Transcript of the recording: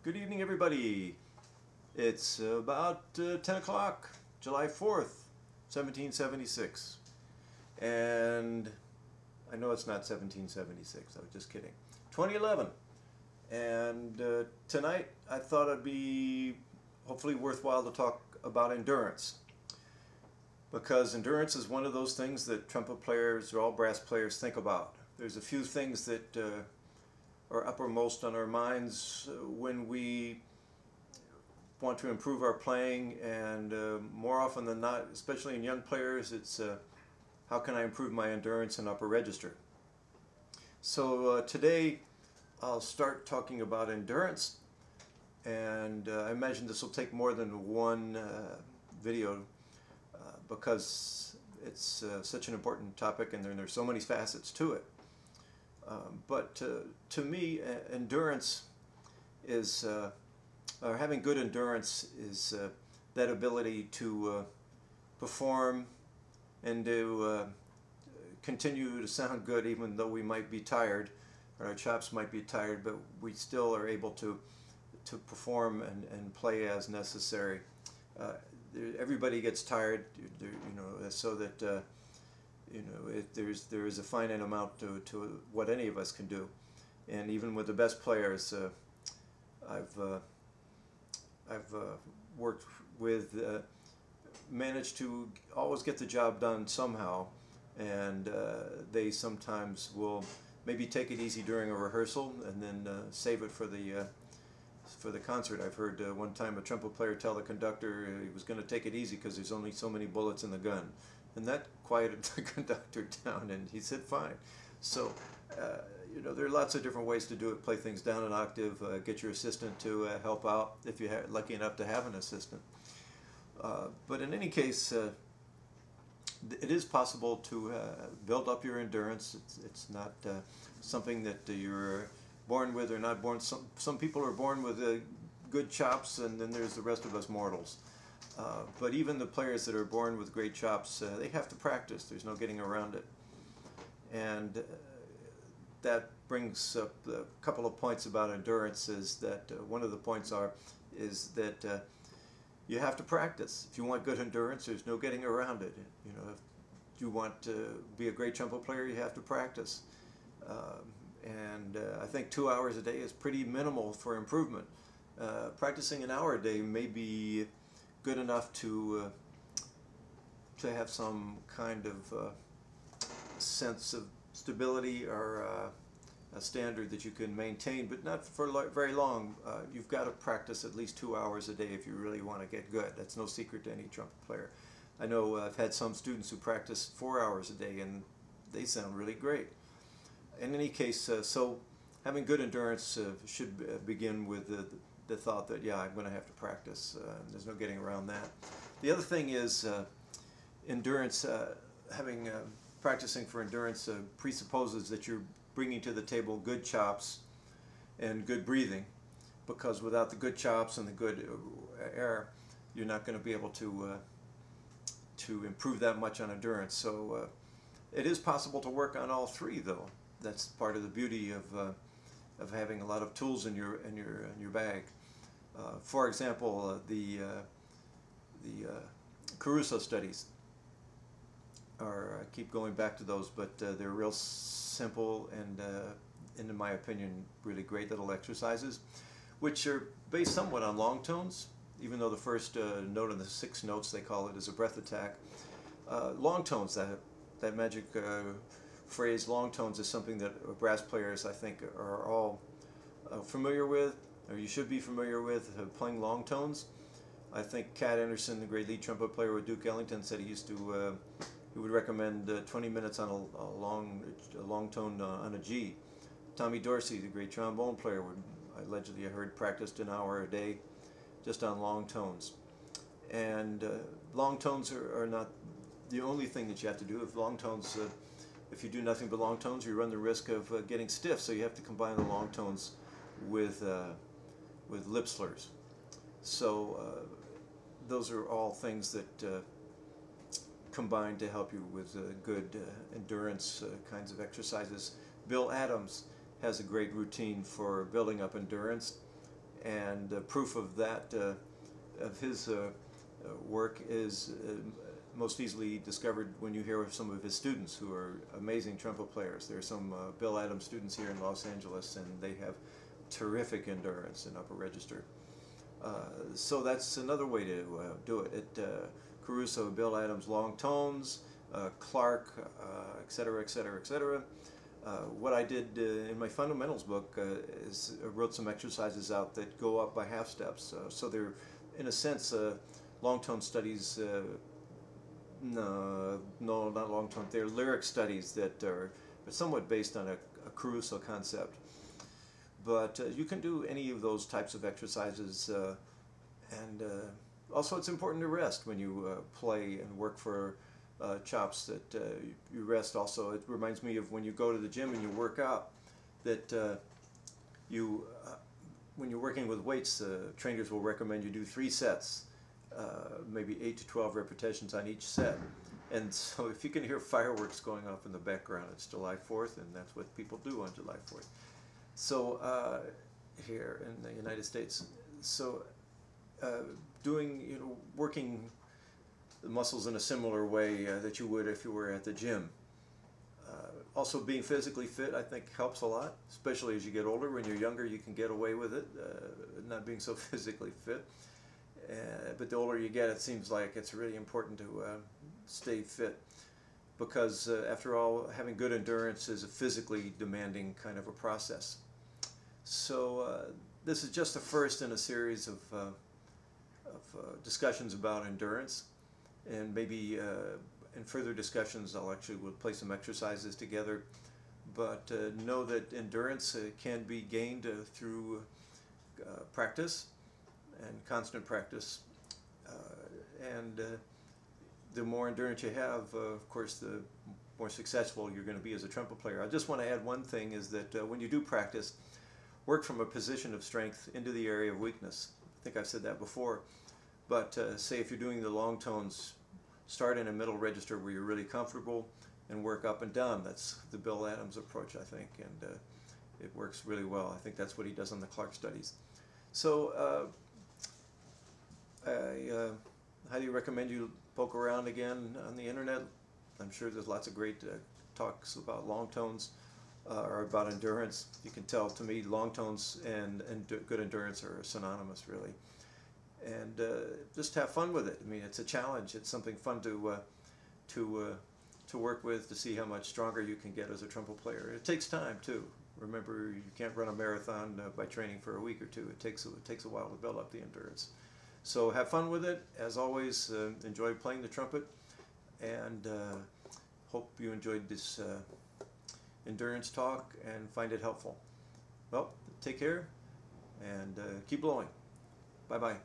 Good evening, everybody. It's about 10 o'clock, July 4th, 1776. And I know it's not 1776, I was just kidding. 2011. And tonight I thought it'd be hopefully worthwhile to talk about endurance. Because endurance is one of those things that trumpet players or all brass players think about. There's a few things that are uppermost on our minds when we want to improve our playing, and more often than not, especially in young players, it's how can I improve my endurance and upper register. So today I'll start talking about endurance, and I imagine this will take more than one video because it's such an important topic, and there's so many facets to it. But to me, endurance is, or having good endurance is that ability to perform and to continue to sound good even though we might be tired, or our chops might be tired, but we still are able to perform and play as necessary. Everybody gets tired, so that there is a finite amount to what any of us can do, and even with the best players, I've worked with, managed to always get the job done somehow, and they sometimes will maybe take it easy during a rehearsal and then save it for the concert. I've heard one time a trumpet player tell the conductor he was going to take it easy because there's only so many bullets in the gun. And that quieted the conductor down, and he said, fine. So, there are lots of different ways to do it. Play things down an octave, get your assistant to help out if you're lucky enough to have an assistant. But in any case, it is possible to build up your endurance. It's not something that you're born with or not born. Some people are born with good chops, and then there's the rest of us mortals. But even the players that are born with great chops, they have to practice. There's no getting around it. And that brings up a couple of points about endurance. Is that one of the points is that you have to practice. If you want good endurance, there's no getting around it. If you want to be a great trumpet player, you have to practice. And I think 2 hours a day is pretty minimal for improvement. Practicing an hour a day may be good enough to have some kind of sense of stability or a standard that you can maintain, but not for very long. You've got to practice at least 2 hours a day if you really want to get good. That's no secret to any trumpet player. I know I've had some students who practice 4 hours a day, and they sound really great. In any case, so having good endurance should begin with the thought that, yeah, I'm going to have to practice. There's no getting around that. The other thing is endurance. Practicing for endurance presupposes that you're bringing to the table good chops and good breathing, because without the good chops and the good air, you're not going to be able to improve that much on endurance. So it is possible to work on all three, though. That's part of the beauty of having a lot of tools in your bag. For example, the Caruso studies I keep going back to those, but they're real simple and, in my opinion, really great little exercises, which are based somewhat on long tones, even though the first note in the 6 notes, they call it, is a breath attack. Long tones, that magic phrase, long tones, is something that brass players, I think, are all familiar with, or you should be familiar with, playing long tones. I think Cat Anderson, the great lead trumpet player with Duke Ellington, said he would recommend 20 minutes on a long tone on a G. Tommy Dorsey, the great trombone player, allegedly I heard practiced an hour a day just on long tones. And long tones are not the only thing that you have to do. If you do nothing but long tones, you run the risk of getting stiff. So you have to combine the long tones with lip slurs. So those are all things that combine to help you with good endurance kinds of exercises. Bill Adams has a great routine for building up endurance, And proof of that, of his work, is most easily discovered when you hear of some of his students who are amazing trumpet players. There are some Bill Adams students here in Los Angeles, and they have terrific endurance in upper register. So that's another way to do it. Caruso, Bill Adams, long tones, Clarke, etc., etc., etc. What I did in my fundamentals book is I wrote some exercises out that go up by half steps. So they're, in a sense, long tone studies. No, not long tone. They're lyric studies that are somewhat based on a Caruso concept. But you can do any of those types of exercises, and also it's important to rest when you play and work for chops, that you rest also. It reminds me of when you go to the gym and you work out, that when you're working with weights, trainers will recommend you do 3 sets, maybe 8 to 12 repetitions on each set. And so if you can hear fireworks going off in the background, it's July 4th, and that's what people do on July 4th. So here in the United States, so doing, working the muscles in a similar way that you would if you were at the gym. Also being physically fit, I think, helps a lot, especially as you get older. When you're younger, you can get away with it, not being so physically fit. But the older you get, it seems like it's really important to stay fit, because after all, having good endurance is a physically demanding kind of a process. So this is just the first in a series of discussions about endurance, and maybe in further discussions we'll play some exercises together. But know that endurance can be gained through practice and constant practice, and the more endurance you have, of course, the more successful you're going to be as a trumpet player. I just want to add one thing, is that when you do practice, work from a position of strength into the area of weakness. I think I've said that before, but say if you're doing the long tones, start in a middle register where you're really comfortable and work up and down. That's the Bill Adams approach, I think, and it works really well. I think that's what he does on the Clarke studies. So I highly recommend you poke around again on the internet. I'm sure there's lots of great talks about long tones or about endurance. You can tell, to me, long tones and good endurance are synonymous, really. And just have fun with it. I mean, it's a challenge. It's something fun to work with, to see how much stronger you can get as a trumpet player. It takes time too. Remember, you can't run a marathon by training for a week or two. It takes a while to build up the endurance. So have fun with it. As always, enjoy playing the trumpet, and hope you enjoyed this endurance talk and find it helpful. Well, take care and keep blowing. Bye-bye.